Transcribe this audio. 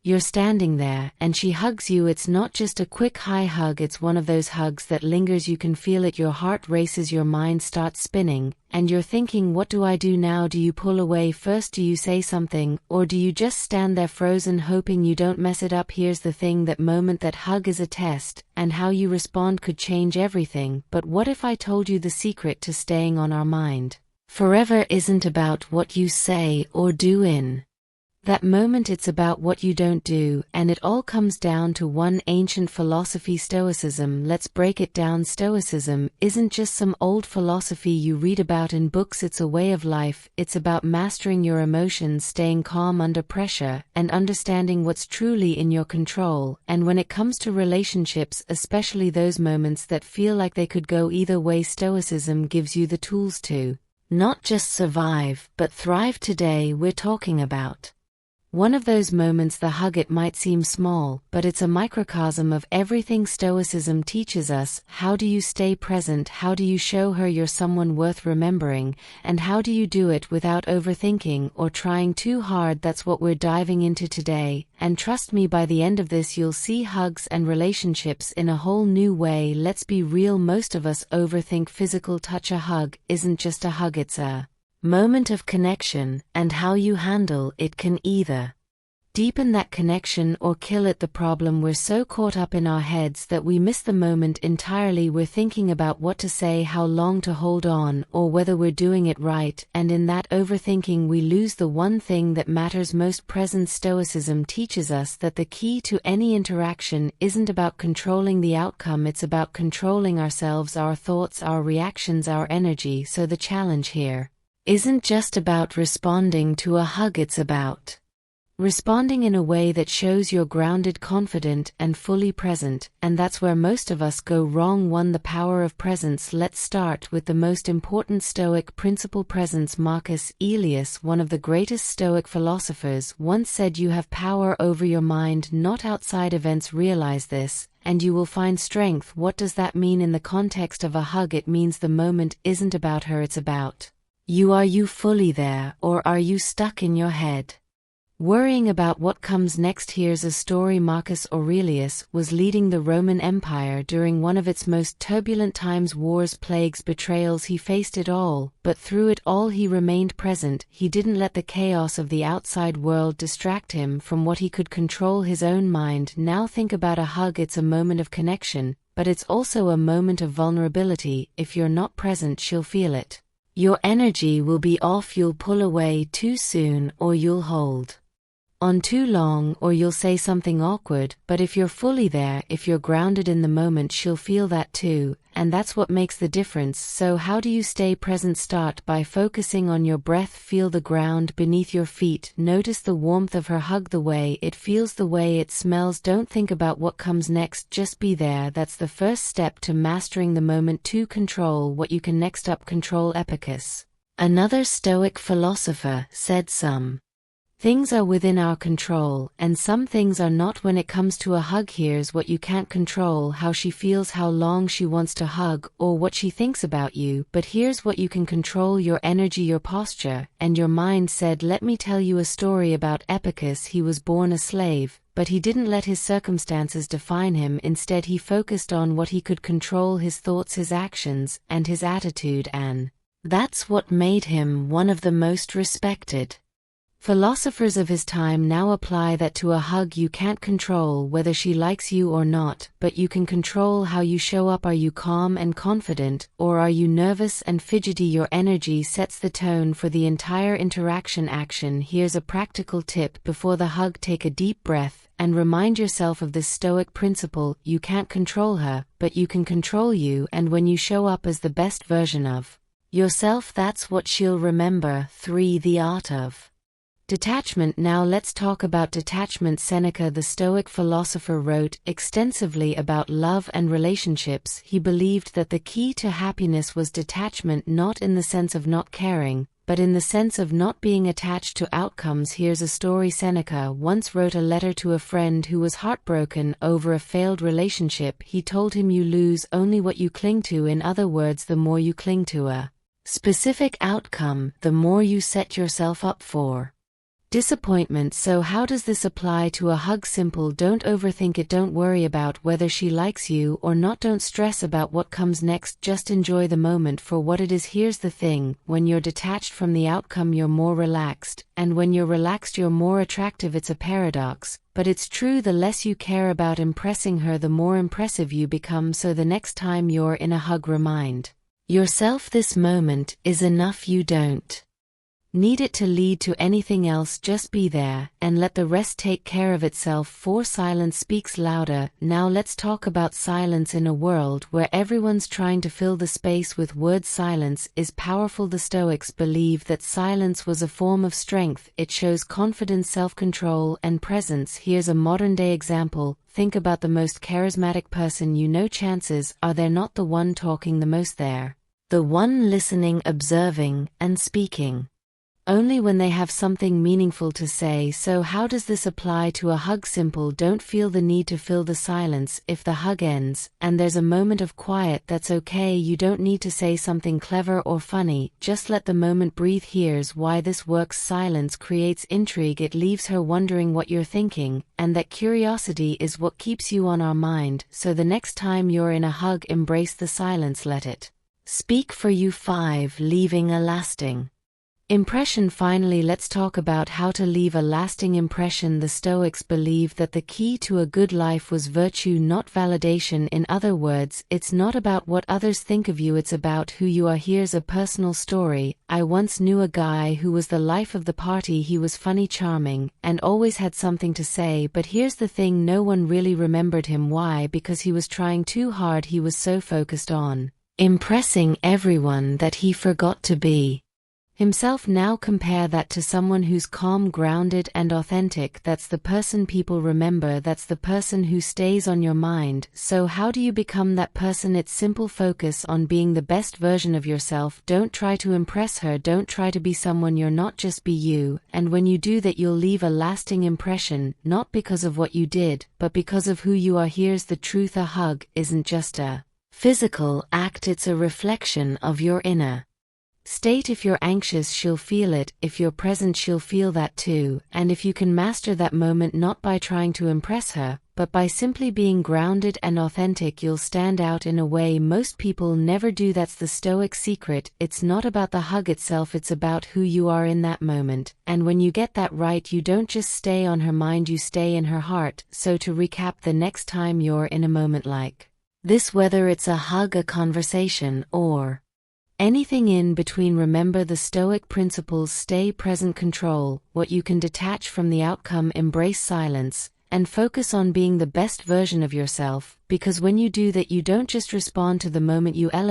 You're standing there, and she hugs you. It's not just a quick high hug, it's one of those hugs that lingers. You can feel it, your heart races, your mind starts spinning, and you're thinking, what do I do now? Do you pull away first? Do you say something? Or do you just stand there frozen, hoping you don't mess it up? Here's the thing, that moment, that hug is a test, and how you respond could change everything. But what if I told you the secret to staying on our mind forever isn't about what you say or do in that moment, it's about what you don't do, and it all comes down to one ancient philosophy, Stoicism. Let's break it down. Stoicism isn't just some old philosophy you read about in books, it's a way of life. It's about mastering your emotions, staying calm under pressure, and understanding what's truly in your control. And when it comes to relationships, especially those moments that feel like they could go either way, Stoicism gives you the tools to not just survive, but thrive. Today we're talking about one of those moments, the hug. It might seem small, but it's a microcosm of everything Stoicism teaches us. How do you stay present? How do you show her you're someone worth remembering? And how do you do it without overthinking or trying too hard? That's what we're diving into today. And trust me, by the end of this you'll see hugs and relationships in a whole new way. Let's be real, most of us overthink physical touch. A hug isn't just a hug, it's a moment of connection, and how you handle it can either deepen that connection or kill it. The problem, we're so caught up in our heads that we miss the moment entirely. We're thinking about what to say, how long to hold on, or whether we're doing it right, and in that overthinking we lose the one thing that matters most: presence. Stoicism teaches us that the key to any interaction isn't about controlling the outcome, it's about controlling ourselves, our thoughts, our reactions, our energy. So the challenge here isn't just about responding to a hug, it's about responding in a way that shows you're grounded, confident, and fully present. And that's where most of us go wrong. 1. The power of presence. Let's start with the most important Stoic principle, presence. Marcus Aurelius, one of the greatest Stoic philosophers, once said, you have power over your mind, not outside events. Realize this, and you will find strength. What does that mean in the context of a hug? It means the moment isn't about her, it's about you. Are you fully there, or are you stuck in your head, worrying about what comes next? Here's a story. Marcus Aurelius was leading the Roman Empire during one of its most turbulent times: wars, plagues, betrayals. He faced it all, but through it all he remained present. He didn't let the chaos of the outside world distract him from what he could control, his own mind. Now think about a hug. It's a moment of connection, but it's also a moment of vulnerability. If you're not present, she'll feel it. Your energy will be off, you'll pull away too soon, or you'll hold on too long, or you'll say something awkward. But if you're fully there, if you're grounded in the moment, she'll feel that too, and that's what makes the difference. So how do you stay present? Start by focusing on your breath. Feel the ground beneath your feet. Notice the warmth of her hug, the way it feels, the way it smells. Don't think about what comes next, just be there. That's the first step to mastering the moment. To control what you can. Next up, control. Epicus, another Stoic philosopher, said some things are within our control, and some things are not. When it comes to a hug, here's what you can't control: how she feels, how long she wants to hug, or what she thinks about you. But here's what you can control: your energy, your posture, and your mindset. Let me tell you a story about Epicus. He was born a slave, but he didn't let his circumstances define him. Instead, he focused on what he could control: his thoughts, his actions, and his attitude. And that's what made him one of the most respected philosophers of his time. Now apply that to a hug. You can't control whether she likes you or not, but you can control how you show up. Are you calm and confident, or are you nervous and fidgety? Your energy sets the tone for the entire interaction. Action. Here's a practical tip before the hug: take a deep breath and remind yourself of this Stoic principle: you can't control her, but you can control you. And when you show up as the best version of yourself, that's what she'll remember. 3. The art of detachment. Now let's talk about detachment. Seneca, the Stoic philosopher, wrote extensively about love and relationships. He believed that the key to happiness was detachment, not in the sense of not caring, but in the sense of not being attached to outcomes. Here's a story. Seneca once wrote a letter to a friend who was heartbroken over a failed relationship. He told him, you lose only what you cling to. In other words, the more you cling to a specific outcome, the more you set yourself up for Disappointment. So how does this apply to a hug? Simple. Don't overthink it. Don't worry about whether she likes you or not. Don't stress about what comes next. Just enjoy the moment for what it is. Here's the thing, when you're detached from the outcome you're more relaxed, and when you're relaxed you're more attractive. It's a paradox, but it's true. The less you care about impressing her, the more impressive you become. So the next time you're in a hug, remind yourself this moment is enough. You don't need it to lead to anything else. Just be there, and let the rest take care of itself. For silence speaks louder. Now let's talk about silence in a world where everyone's trying to fill the space with words. Silence is powerful. The Stoics believe that silence was a form of strength. It shows confidence, self-control, and presence. Here's a modern-day example. Think about the most charismatic person you know. Chances are they're not the one talking the most. They're the one listening, observing, and speaking only when they have something meaningful to say. So how does this apply to a hug? Simple. Don't feel the need to fill the silence. If the hug ends, and there's a moment of quiet, that's okay. You don't need to say something clever or funny, just let the moment breathe. Here's why this works. Silence creates intrigue. It leaves her wondering what you're thinking, and that curiosity is what keeps you on our mind. So the next time you're in a hug, embrace the silence. Let it speak for you. 5. Leaving a lasting impression. Finally, let's talk about how to leave a lasting impression. The Stoics believe that the key to a good life was virtue, not validation. In other words, it's not about what others think of you, it's about who you are. Here's a personal story. I once knew a guy who was the life of the party. He was funny, charming, and always had something to say, but here's the thing, no one really remembered him. Why? Because he was trying too hard. He was so focused on impressing everyone that he forgot to be himself. Now compare that to someone who's calm, grounded, and authentic. That's the person people remember. That's the person who stays on your mind. So how do you become that person? It's simple. Focus on being the best version of yourself. Don't try to impress her. Don't try to be someone you're not. Just be you. And when you do that, you'll leave a lasting impression, not because of what you did, but because of who you are. Here's the truth. A hug isn't just a physical act. It's a reflection of your inner state. If you're anxious, she'll feel it. If you're present, she'll feel that too. And if you can master that moment, not by trying to impress her, but by simply being grounded and authentic, you'll stand out in a way most people never do. That's the Stoic secret. It's not about the hug itself, it's about who you are in that moment. And when you get that right, you don't just stay on her mind, you stay in her heart. So to recap, the next time you're in a moment like this, whether it's a hug, a conversation, or anything in between, remember the Stoic principles. Stay present, control what you can, detach from the outcome, embrace silence, and focus on being the best version of yourself, because when you do that, you don't just respond to the moment, you elevate